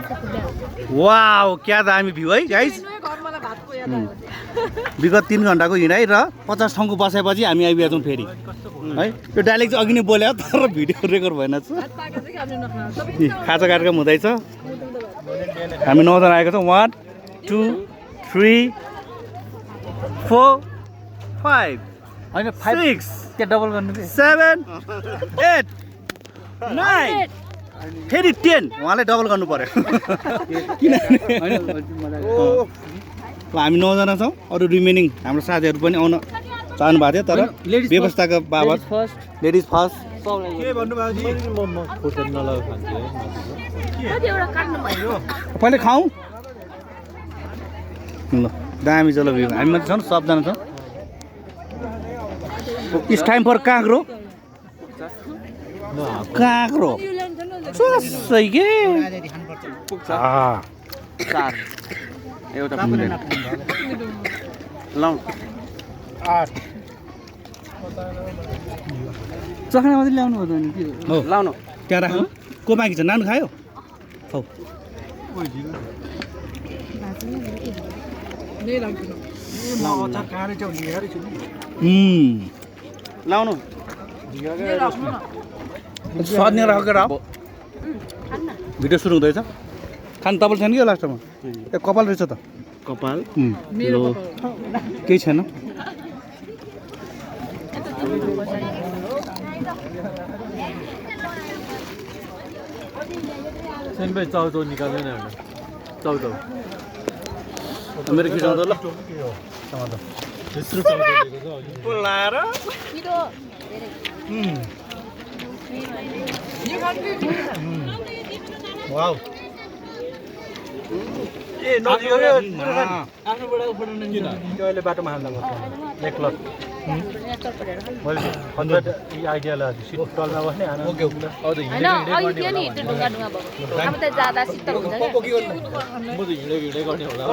wow क्या दामी view है गाइस विगत 3 घण्टाको हिँडाइ र 50 ठाउँको बसेपछि हामी आइपुगेका छौँ फेरि है यो डाइलेक्ट चाहिँ अघि नै बोल्यो तर भिडियो रेकर्ड भएन खाजा कार्यक्रम हुँदैछ हामी 9 जना आएको छौँ 1 2 3 4 5 हैन 6 के डबल गर्नु 7 8 9 फेरि 10 उहाँलाई डबल गर्नु पर्यो हामी 9 जना छौँ अरू रिमेनिङ हाम्रो साथीहरू पनि आउन चाहनु भएको थियो तर व्यवस्थाको बाबत लेडिज फर्स्ट के भन्नु भएको जी म खोटेर नलाउ खान्छु है पहिले खाऊ ल दामी चलो भ्यू हामी मात्रै छौँ सबजना छौँ इट्स टाइम फर काँक्रो काँक्रो सही के चार एउटा प्लेट लौ 8 चखना मात्रै ल्याउनु हो नि के हो लाउनु त्यहाँ राख्नु को बाँकी छ नानु खायो हौ अचार कहाँ रहेछ भन्ने हेरेको छु लाउनु सधैँ राखेर भिडियो सुरु हुँदैछ खानु तपाईँले छैन कि लास्टमा ए कपाल रहेछ त कपाल केही छैन सेन भाइ चाउचाउ निकाल्दैन एउटा चाउचाउ मेरो खिचाउँदा ल त्यत्रो चाउचाउ दिएको छ अघि बोलाएर वाउ ए नजिक आफ्नो बुढाको फोटो किन यो अहिले बाटोमा हाल्दा गर्छ एकलट मैले 100 आइडियालाई सिट तलमा बस्ने हैन ओके ओके अझ हैन अघि थियो नि त्यो ढुङ्गा ढुङ्गा भएको अब त जादा शीतल हुन्छ म त हिँडे गर्ने होला